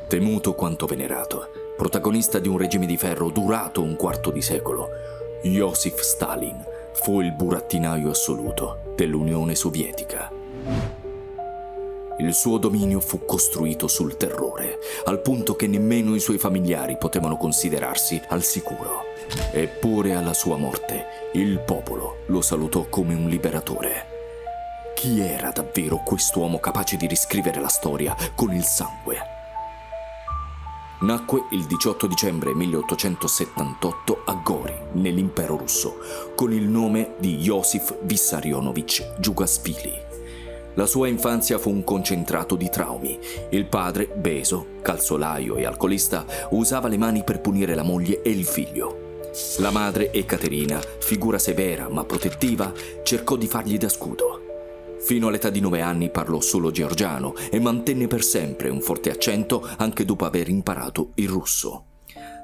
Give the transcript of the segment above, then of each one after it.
Temuto quanto venerato, protagonista di un regime di ferro durato un quarto di secolo, Joseph Stalin fu il burattinaio assoluto dell'Unione Sovietica. Il suo dominio fu costruito sul terrore, al punto che nemmeno i suoi familiari potevano considerarsi al sicuro. Eppure alla sua morte, il popolo lo salutò come un liberatore. Chi era davvero quest'uomo capace di riscrivere la storia con il sangue? Nacque il 18 dicembre 1878 a Gori, nell'impero russo, con il nome di Iosif Vissarionovich Djugašvili. La sua infanzia fu un concentrato di traumi. Il padre, Beso, calzolaio e alcolista, usava le mani per punire la moglie e il figlio. La madre, Ekaterina, figura severa ma protettiva, cercò di fargli da scudo. Fino all'età di 9 anni parlò solo georgiano e mantenne per sempre un forte accento anche dopo aver imparato il russo.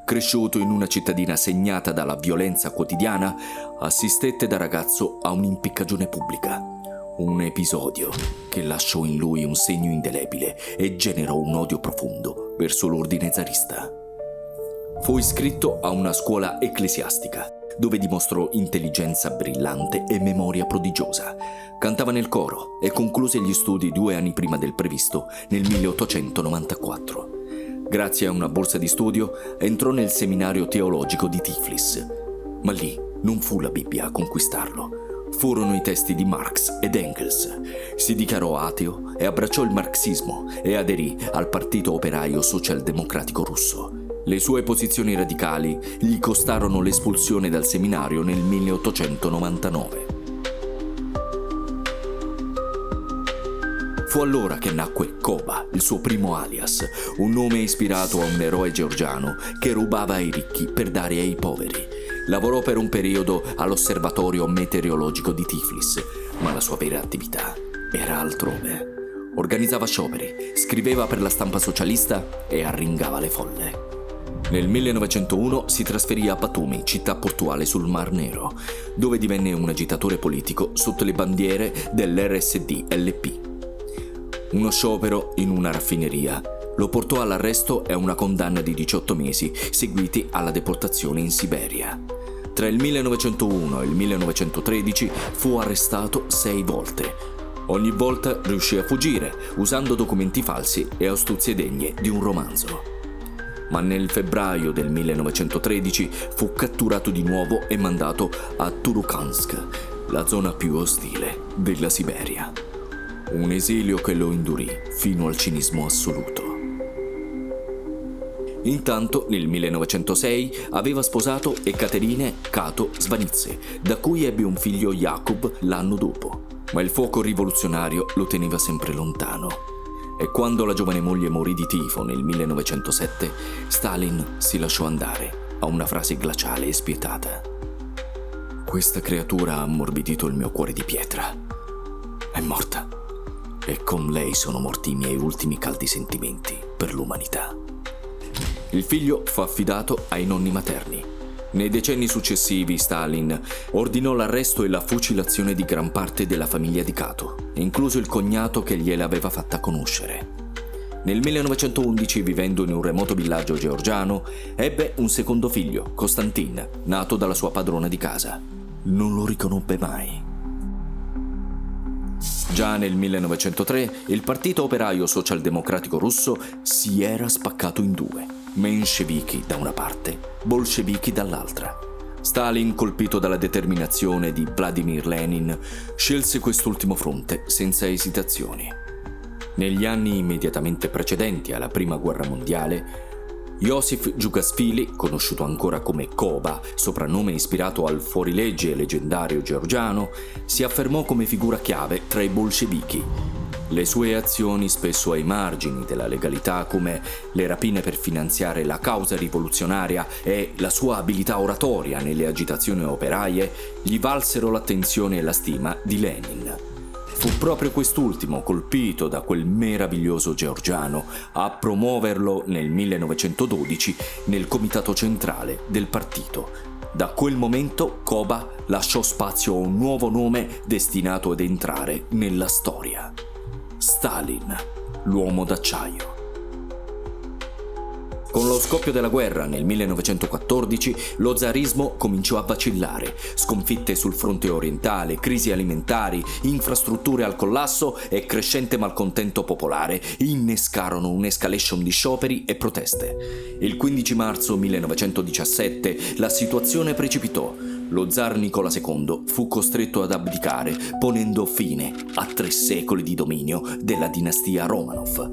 Cresciuto in una cittadina segnata dalla violenza quotidiana, assistette da ragazzo a un'impiccagione pubblica. Un episodio che lasciò in lui un segno indelebile e generò un odio profondo verso l'ordine zarista. Fu iscritto a una scuola ecclesiastica, dove dimostrò intelligenza brillante e memoria prodigiosa. Cantava nel coro e concluse gli studi 2 anni prima del previsto, nel 1894. Grazie a una borsa di studio entrò nel seminario teologico di Tiflis. Ma lì non fu la Bibbia a conquistarlo. Furono i testi di Marx ed Engels. Si dichiarò ateo e abbracciò il marxismo e aderì al Partito Operaio Socialdemocratico Russo. Le sue posizioni radicali gli costarono l'espulsione dal seminario nel 1899. Fu allora che nacque Koba, il suo primo alias, un nome ispirato a un eroe georgiano che rubava ai ricchi per dare ai poveri. Lavorò per un periodo all'osservatorio meteorologico di Tiflis, ma la sua vera attività era altrove. Organizzava scioperi, scriveva per la stampa socialista e arringava le folle. Nel 1901 si trasferì a Batumi, città portuale sul Mar Nero, dove divenne un agitatore politico sotto le bandiere dell'RSD-LP. Uno sciopero in una raffineria lo portò all'arresto e a una condanna di 18 mesi, seguiti alla deportazione in Siberia. Tra il 1901 e il 1913 fu arrestato 6 volte. Ogni volta riuscì a fuggire, usando documenti falsi e astuzie degne di un romanzo. Ma nel febbraio del 1913 fu catturato di nuovo e mandato a Turukhansk, la zona più ostile della Siberia. Un esilio che lo indurì fino al cinismo assoluto. Intanto, nel 1906, aveva sposato Ekaterine Kato Svanidze, da cui ebbe un figlio Jakub l'anno dopo. Ma il fuoco rivoluzionario lo teneva sempre lontano. E quando la giovane moglie morì di tifo nel 1907, Stalin si lasciò andare a una frase glaciale e spietata. Questa creatura ha ammorbidito il mio cuore di pietra. È morta. E con lei sono morti i miei ultimi caldi sentimenti per l'umanità. Il figlio fu affidato ai nonni materni. Nei decenni successivi Stalin ordinò l'arresto e la fucilazione di gran parte della famiglia di Kato, incluso il cognato che gliel'aveva fatta conoscere. Nel 1911, vivendo in un remoto villaggio georgiano, ebbe un secondo figlio, Konstantin, nato dalla sua padrona di casa. Non lo riconobbe mai. Già nel 1903 il Partito Operaio Socialdemocratico Russo si era spaccato in 2. Menscevichi da una parte, bolscevichi dall'altra. Stalin, colpito dalla determinazione di Vladimir Lenin, scelse quest'ultimo fronte senza esitazioni. Negli anni immediatamente precedenti alla Prima Guerra Mondiale, Iosif Djugašvili, conosciuto ancora come Koba, soprannome ispirato al fuorilegge leggendario georgiano, si affermò come figura chiave tra i bolscevichi. Le sue azioni, spesso ai margini della legalità, come le rapine per finanziare la causa rivoluzionaria e la sua abilità oratoria nelle agitazioni operaie, gli valsero l'attenzione e la stima di Lenin. Fu proprio quest'ultimo, colpito da quel meraviglioso georgiano, a promuoverlo nel 1912 nel comitato centrale del partito. Da quel momento Koba lasciò spazio a un nuovo nome destinato ad entrare nella storia. Stalin, l'uomo d'acciaio. Con lo scoppio della guerra nel 1914 lo zarismo cominciò a vacillare. Sconfitte sul fronte orientale, crisi alimentari, infrastrutture al collasso e crescente malcontento popolare innescarono un'escalation di scioperi e proteste. Il 15 marzo 1917 la situazione precipitò. Lo zar Nicola II fu costretto ad abdicare, ponendo fine a 3 secoli di dominio della dinastia Romanov.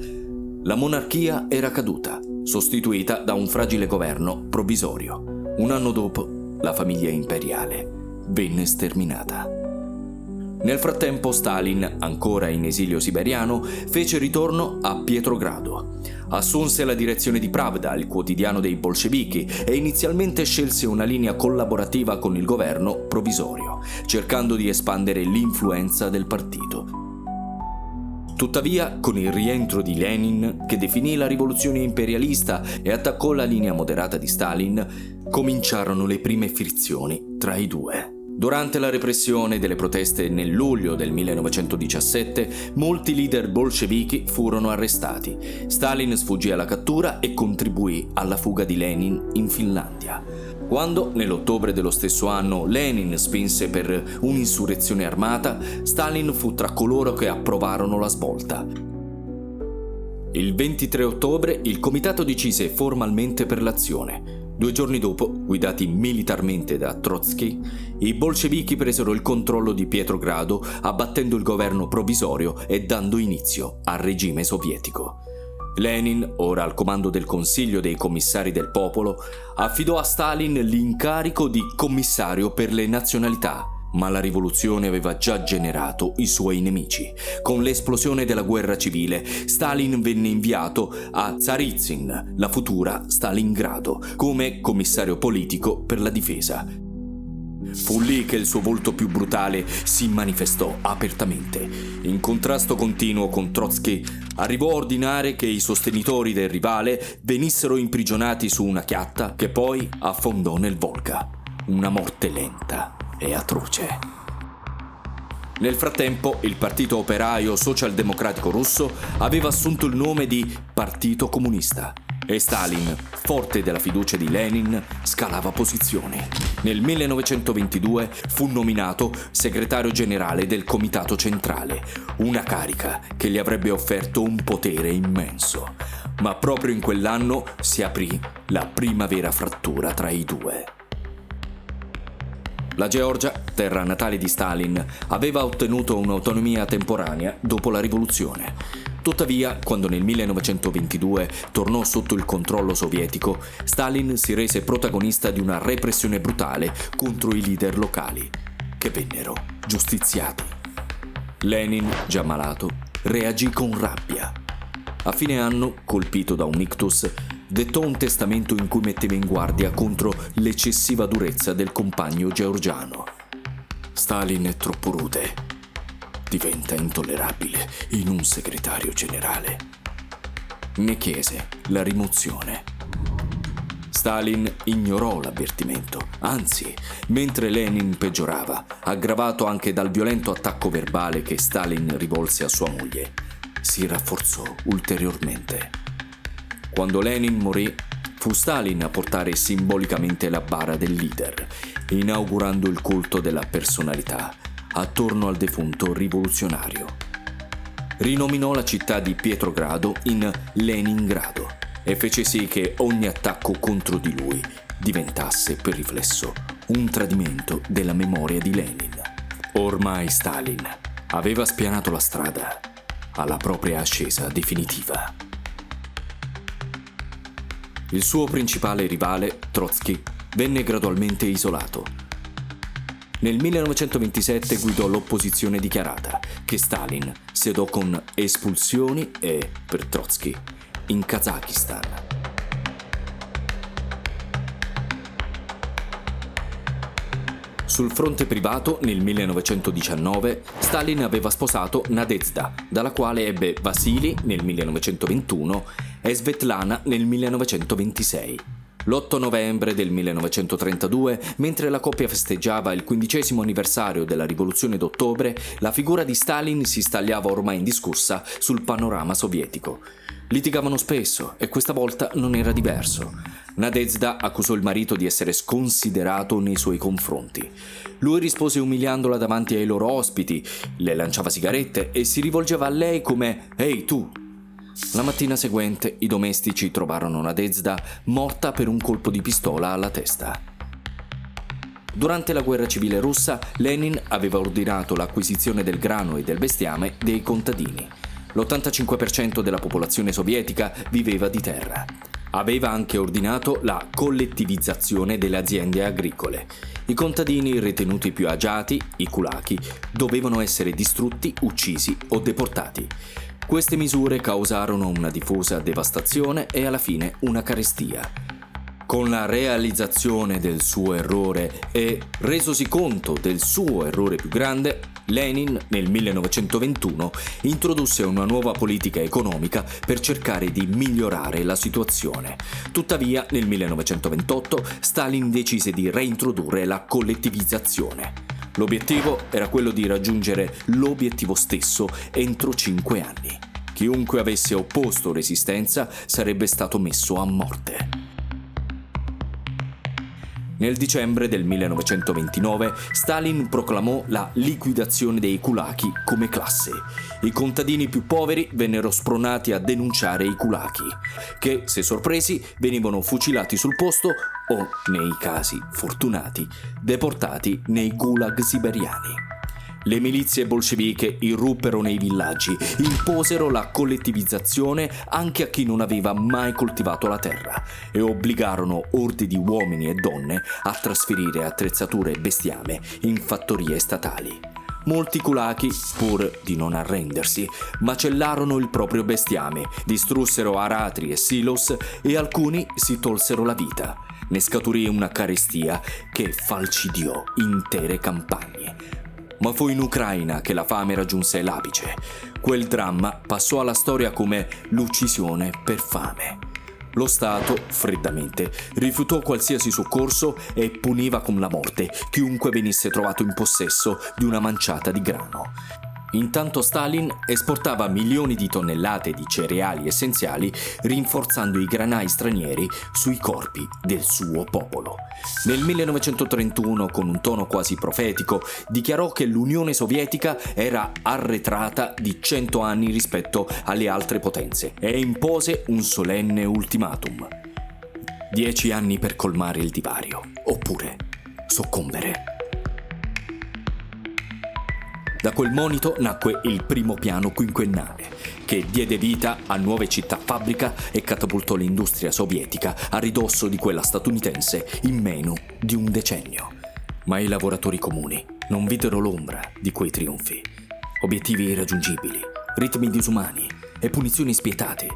La monarchia era caduta, sostituita da un fragile governo provvisorio. Un anno dopo, la famiglia imperiale venne sterminata. Nel frattempo Stalin, ancora in esilio siberiano, fece ritorno a Pietrogrado. Assunse la direzione di Pravda, il quotidiano dei bolscevichi, e inizialmente scelse una linea collaborativa con il governo provvisorio, cercando di espandere l'influenza del partito. Tuttavia, con il rientro di Lenin, che definì la rivoluzione imperialista e attaccò la linea moderata di Stalin, cominciarono le prime frizioni tra i due. Durante la repressione delle proteste nel luglio del 1917, molti leader bolscevichi furono arrestati. Stalin sfuggì alla cattura e contribuì alla fuga di Lenin in Finlandia. Quando, nell'ottobre dello stesso anno, Lenin spinse per un'insurrezione armata, Stalin fu tra coloro che approvarono la svolta. Il 23 ottobre il comitato decise formalmente per l'azione. 2 giorni dopo, guidati militarmente da Trotsky, i bolscevichi presero il controllo di Pietrogrado, abbattendo il governo provvisorio e dando inizio al regime sovietico. Lenin, ora al comando del Consiglio dei Commissari del Popolo, affidò a Stalin l'incarico di commissario per le nazionalità, ma la rivoluzione aveva già generato i suoi nemici. Con l'esplosione della guerra civile, Stalin venne inviato a Tsaritsyn, la futura Stalingrado, come commissario politico per la difesa. Fu lì che il suo volto più brutale si manifestò apertamente. In contrasto continuo con Trotsky, arrivò a ordinare che i sostenitori del rivale venissero imprigionati su una chiatta che poi affondò nel Volga. Una morte lenta e atroce. Nel frattempo, il Partito Operaio Socialdemocratico Russo aveva assunto il nome di Partito Comunista e Stalin, forte della fiducia di Lenin, scalava posizioni. Nel 1922 fu nominato segretario generale del Comitato Centrale, una carica che gli avrebbe offerto un potere immenso. Ma proprio in quell'anno si aprì la prima vera frattura tra i due. La Georgia, terra natale di Stalin, aveva ottenuto un'autonomia temporanea dopo la rivoluzione. Tuttavia, quando nel 1922 tornò sotto il controllo sovietico, Stalin si rese protagonista di una repressione brutale contro i leader locali, che vennero giustiziati. Lenin, già malato, reagì con rabbia. A fine anno, colpito da un ictus, dettò un testamento in cui metteva in guardia contro l'eccessiva durezza del compagno georgiano. Stalin è troppo rude. Diventa intollerabile in un segretario generale. Ne chiese la rimozione. Stalin ignorò l'avvertimento, anzi, mentre Lenin peggiorava, aggravato anche dal violento attacco verbale che Stalin rivolse a sua moglie, si rafforzò ulteriormente. Quando Lenin morì, fu Stalin a portare simbolicamente la bara del leader, inaugurando il culto della personalità attorno al defunto rivoluzionario. Rinominò la città di Pietrogrado in Leningrado e fece sì che ogni attacco contro di lui diventasse per riflesso un tradimento della memoria di Lenin. Ormai Stalin aveva spianato la strada alla propria ascesa definitiva. Il suo principale rivale, Trotsky, venne gradualmente isolato. Nel 1927 guidò l'opposizione dichiarata, che Stalin sedò con espulsioni e, per Trotsky, in Kazakistan. Sul fronte privato, nel 1919, Stalin aveva sposato Nadezhda, dalla quale ebbe Vasily nel 1921 e Svetlana nel 1926. L'8 novembre del 1932, mentre la coppia festeggiava il 15° anniversario della rivoluzione d'ottobre, la figura di Stalin si stagliava ormai indiscussa sul panorama sovietico. Litigavano spesso e questa volta non era diverso. Nadezhda accusò il marito di essere sconsiderato nei suoi confronti. Lui rispose umiliandola davanti ai loro ospiti, le lanciava sigarette e si rivolgeva a lei come «Ehi tu!». La mattina seguente i domestici trovarono Nadezhda morta per un colpo di pistola alla testa. Durante la guerra civile russa, Lenin aveva ordinato l'acquisizione del grano e del bestiame dei contadini. L'85% della popolazione sovietica viveva di terra. Aveva anche ordinato la collettivizzazione delle aziende agricole. I contadini ritenuti più agiati, i kulaki, dovevano essere distrutti, uccisi o deportati. Queste misure causarono una diffusa devastazione e alla fine una carestia. Con la realizzazione del suo errore e resosi conto del suo errore più grande, Lenin nel 1921 introdusse una nuova politica economica per cercare di migliorare la situazione. Tuttavia, nel 1928 Stalin decise di reintrodurre la collettivizzazione. L'obiettivo era quello di raggiungere l'obiettivo stesso entro 5 anni. Chiunque avesse opposto resistenza sarebbe stato messo a morte. Nel dicembre del 1929 Stalin proclamò la liquidazione dei kulaki come classe. I contadini più poveri vennero spronati a denunciare i kulaki, che, se sorpresi, venivano fucilati sul posto o, nei casi fortunati, deportati nei gulag siberiani. Le milizie bolsceviche irruppero nei villaggi, imposero la collettivizzazione anche a chi non aveva mai coltivato la terra e obbligarono orde di uomini e donne a trasferire attrezzature e bestiame in fattorie statali. Molti kulaki, pur di non arrendersi, macellarono il proprio bestiame, distrussero aratri e silos e alcuni si tolsero la vita. Ne scaturì una carestia che falcidiò intere campagne. Ma fu in Ucraina che la fame raggiunse l'apice. Quel dramma passò alla storia come l'uccisione per fame. Lo Stato, freddamente, rifiutò qualsiasi soccorso e puniva con la morte chiunque venisse trovato in possesso di una manciata di grano. Intanto Stalin esportava milioni di tonnellate di cereali essenziali, rinforzando i granai stranieri sui corpi del suo popolo. Nel 1931, con un tono quasi profetico, dichiarò che l'Unione Sovietica era arretrata di 100 anni rispetto alle altre potenze e impose un solenne ultimatum: 10 anni per colmare il divario, oppure soccombere. Da quel monito nacque il primo piano quinquennale, che diede vita a nuove città-fabbrica e catapultò l'industria sovietica a ridosso di quella statunitense in meno di un decennio. Ma i lavoratori comuni non videro l'ombra di quei trionfi. Obiettivi irraggiungibili, ritmi disumani e punizioni spietate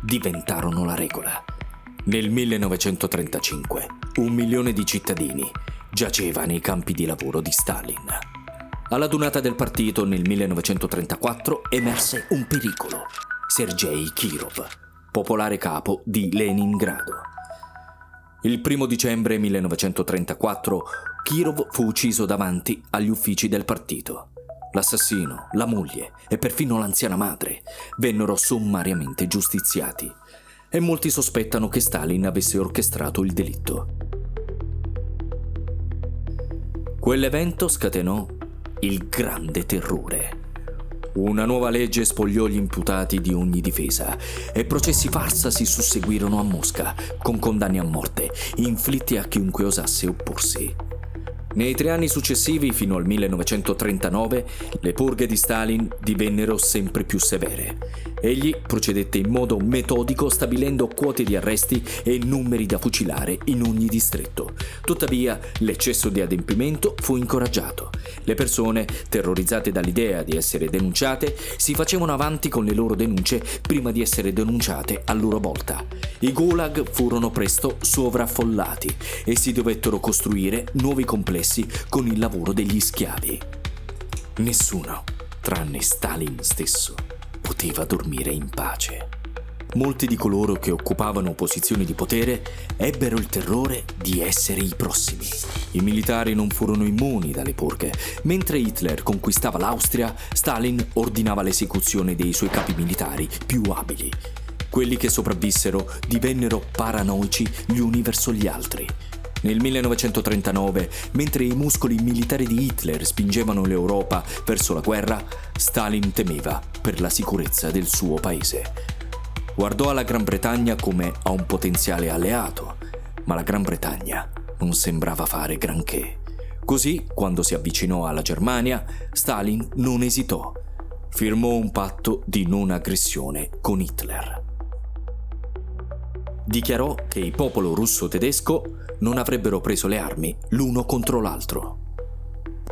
diventarono la regola. Nel 1935 1 milione di cittadini giaceva nei campi di lavoro di Stalin. Alla adunata del partito nel 1934 emerse un pericolo: Sergei Kirov, popolare capo di Leningrado. Il 1 dicembre 1934 Kirov fu ucciso davanti agli uffici del partito. L'assassino, la moglie e perfino l'anziana madre vennero sommariamente giustiziati e molti sospettano che Stalin avesse orchestrato il delitto. Quell'evento scatenò il grande terrore. Una nuova legge spogliò gli imputati di ogni difesa e processi farsa si susseguirono a Mosca, con condanne a morte inflitte a chiunque osasse opporsi. Nei 3 anni successivi, fino al 1939, le purghe di Stalin divennero sempre più severe. Egli procedette in modo metodico, stabilendo quote di arresti e numeri da fucilare in ogni distretto. Tuttavia, l'eccesso di adempimento fu incoraggiato. Le persone, terrorizzate dall'idea di essere denunciate, si facevano avanti con le loro denunce prima di essere denunciate a loro volta. I gulag furono presto sovraffollati e si dovettero costruire nuovi complessi con il lavoro degli schiavi. Nessuno, tranne Stalin stesso, poteva dormire in pace. Molti di coloro che occupavano posizioni di potere ebbero il terrore di essere i prossimi. I militari non furono immuni dalle purghe. Mentre Hitler conquistava l'Austria, Stalin ordinava l'esecuzione dei suoi capi militari più abili. Quelli che sopravvissero divennero paranoici gli uni verso gli altri. Nel 1939, mentre i muscoli militari di Hitler spingevano l'Europa verso la guerra, Stalin temeva per la sicurezza del suo paese. Guardò alla Gran Bretagna come a un potenziale alleato, ma la Gran Bretagna non sembrava fare granché. Così, quando si avvicinò alla Germania, Stalin non esitò. Firmò un patto di non aggressione con Hitler. Dichiarò che il popolo russo-tedesco non avrebbero preso le armi l'uno contro l'altro.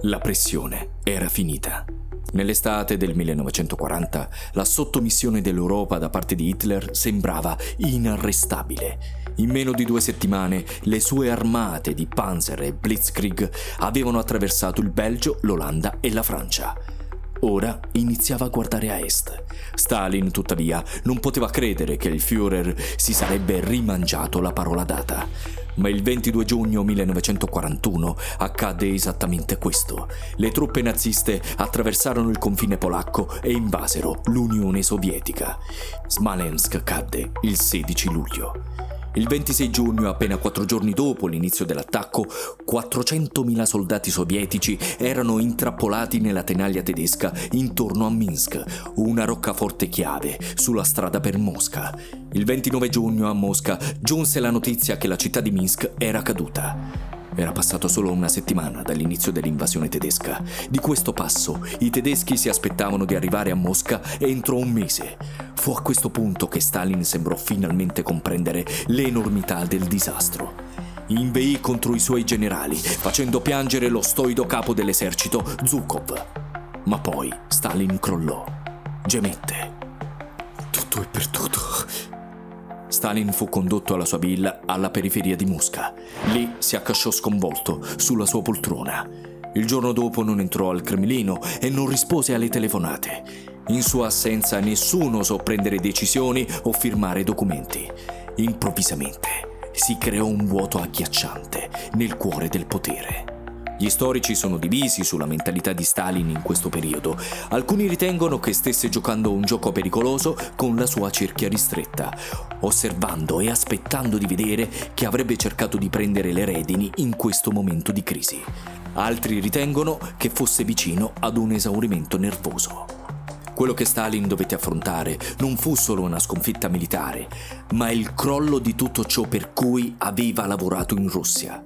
La pressione era finita. Nell'estate del 1940 la sottomissione dell'Europa da parte di Hitler sembrava inarrestabile. In meno di 2 settimane le sue armate di Panzer e Blitzkrieg avevano attraversato il Belgio, l'Olanda e la Francia. Ora iniziava a guardare a est. Stalin, tuttavia, non poteva credere che il Führer si sarebbe rimangiato la parola data. Ma il 22 giugno 1941 accadde esattamente questo. Le truppe naziste attraversarono il confine polacco e invasero l'Unione Sovietica. Smolensk cadde il 16 luglio. Il 26 giugno, appena 4 giorni dopo l'inizio dell'attacco, 400.000 soldati sovietici erano intrappolati nella tenaglia tedesca intorno a Minsk, una roccaforte chiave sulla strada per Mosca. Il 29 giugno a Mosca giunse la notizia che la città di Minsk era caduta. Era passato solo una settimana dall'inizio dell'invasione tedesca. Di questo passo i tedeschi si aspettavano di arrivare a Mosca entro un mese. Fu a questo punto che Stalin sembrò finalmente comprendere l'enormità del disastro. Inveì contro i suoi generali, facendo piangere lo stoico capo dell'esercito Zhukov. Ma poi Stalin crollò. Gemette. Tutto è perduto. Stalin fu condotto alla sua villa alla periferia di Mosca. Lì si accasciò sconvolto sulla sua poltrona. Il giorno dopo non entrò al Cremlino e non rispose alle telefonate. In sua assenza nessuno osò prendere decisioni o firmare documenti. Improvvisamente si creò un vuoto agghiacciante nel cuore del potere. Gli storici sono divisi sulla mentalità di Stalin in questo periodo. Alcuni ritengono che stesse giocando un gioco pericoloso con la sua cerchia ristretta, osservando e aspettando di vedere che avrebbe cercato di prendere le redini in questo momento di crisi. Altri ritengono che fosse vicino ad un esaurimento nervoso. Quello che Stalin dovette affrontare non fu solo una sconfitta militare, ma il crollo di tutto ciò per cui aveva lavorato in Russia.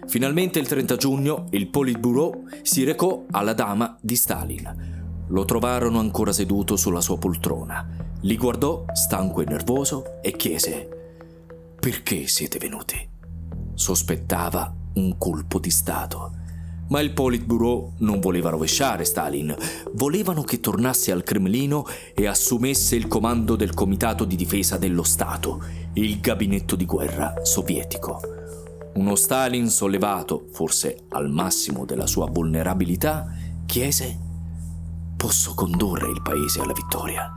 Finalmente il 30 giugno il Politburo si recò alla dama di Stalin. Lo trovarono ancora seduto sulla sua poltrona. Li guardò, stanco e nervoso, e chiese: «Perché siete venuti?» Sospettava un colpo di Stato. Ma il Politburo non voleva rovesciare Stalin. Volevano che tornasse al Cremlino e assumesse il comando del Comitato di Difesa dello Stato, il gabinetto di guerra sovietico. Uno Stalin sollevato, forse al massimo della sua vulnerabilità, chiese: «Posso condurre il paese alla vittoria?»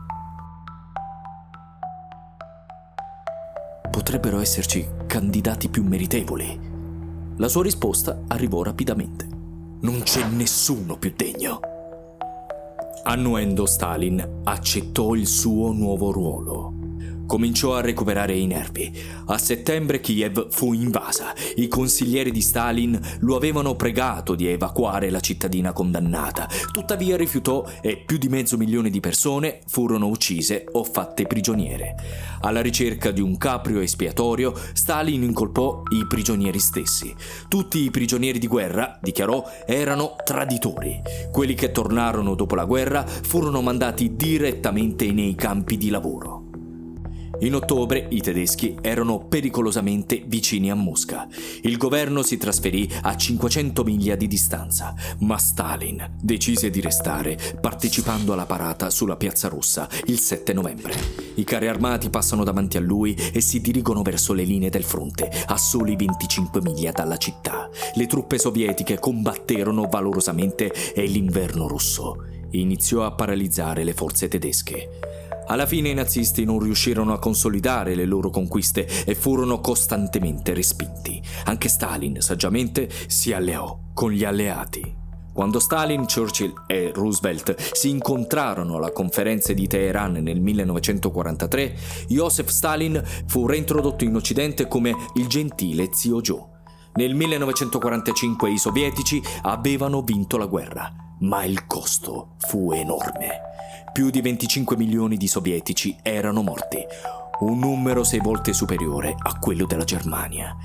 Potrebbero esserci candidati più meritevoli. La sua risposta arrivò rapidamente: «Non c'è nessuno più degno». Annuendo, Stalin accettò il suo nuovo ruolo. Cominciò a recuperare i nervi. A settembre Kiev fu invasa. I consiglieri di Stalin lo avevano pregato di evacuare la cittadina condannata. Tuttavia rifiutò e più di 500.000 di persone furono uccise o fatte prigioniere. Alla ricerca di un capro espiatorio, Stalin incolpò i prigionieri stessi. Tutti i prigionieri di guerra, dichiarò, erano traditori. Quelli che tornarono dopo la guerra furono mandati direttamente nei campi di lavoro. In ottobre i tedeschi erano pericolosamente vicini a Mosca. Il governo si trasferì a 500 miglia di distanza, ma Stalin decise di restare, partecipando alla parata sulla Piazza Rossa il 7 novembre. I carri armati passano davanti a lui e si dirigono verso le linee del fronte, a soli 25 miglia dalla città. Le truppe sovietiche combatterono valorosamente e l'inverno russo iniziò a paralizzare le forze tedesche. Alla fine i nazisti non riuscirono a consolidare le loro conquiste e furono costantemente respinti. Anche Stalin, saggiamente, si alleò con gli alleati. Quando Stalin, Churchill e Roosevelt si incontrarono alla conferenza di Teheran nel 1943, Joseph Stalin fu reintrodotto in Occidente come il gentile zio Joe. Nel 1945 i sovietici avevano vinto la guerra, ma il costo fu enorme. Più di 25 milioni di sovietici erano morti, un numero 6 volte superiore a quello della Germania.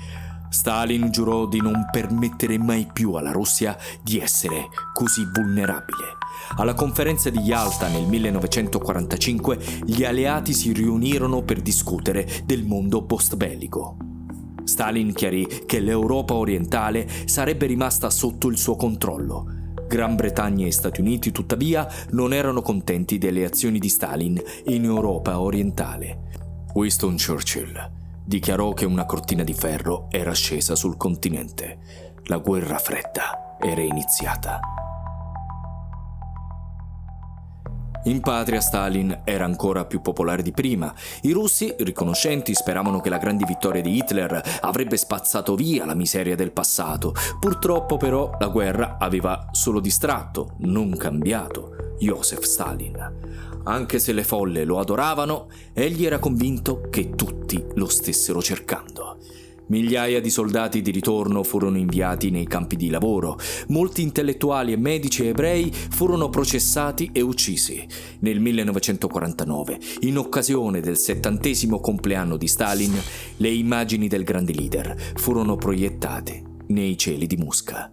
Stalin giurò di non permettere mai più alla Russia di essere così vulnerabile. Alla conferenza di Yalta nel 1945 gli alleati si riunirono per discutere del mondo post-bellico. Stalin chiarì che l'Europa orientale sarebbe rimasta sotto il suo controllo. Gran Bretagna e Stati Uniti, tuttavia, non erano contenti delle azioni di Stalin in Europa orientale. Winston Churchill dichiarò che una cortina di ferro era scesa sul continente. La guerra fredda era iniziata. In patria Stalin era ancora più popolare di prima. I russi, riconoscenti, speravano che la grande vittoria di Hitler avrebbe spazzato via la miseria del passato. Purtroppo però la guerra aveva solo distratto, non cambiato, Joseph Stalin. Anche se le folle lo adoravano, egli era convinto che tutti lo stessero cercando. Migliaia di soldati di ritorno furono inviati nei campi di lavoro. Molti intellettuali e medici ebrei furono processati e uccisi. Nel 1949, in occasione del 70° compleanno di Stalin, le immagini del grande leader furono proiettate nei cieli di Mosca.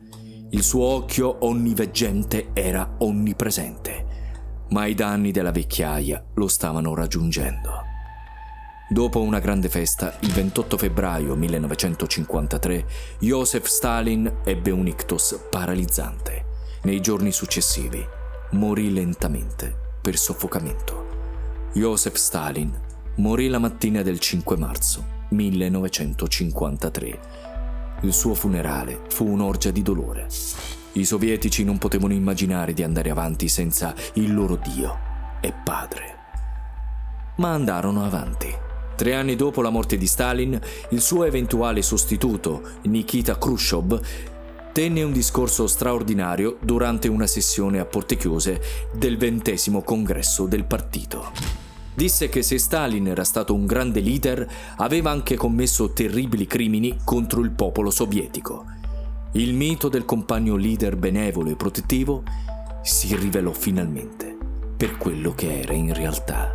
Il suo occhio onniveggente era onnipresente, ma i danni della vecchiaia lo stavano raggiungendo. Dopo una grande festa, il 28 febbraio 1953, Joseph Stalin ebbe un ictus paralizzante. Nei giorni successivi, morì lentamente per soffocamento. Joseph Stalin morì la mattina del 5 marzo 1953. Il suo funerale fu un'orgia di dolore. I sovietici non potevano immaginare di andare avanti senza il loro dio e padre. Ma andarono avanti. 3 anni dopo la morte di Stalin, il suo eventuale sostituto, Nikita Khrushchev, tenne un discorso straordinario durante una sessione a porte chiuse del 20° congresso del partito. Disse che se Stalin era stato un grande leader, aveva anche commesso terribili crimini contro il popolo sovietico. Il mito del compagno leader benevolo e protettivo si rivelò finalmente per quello che era in realtà.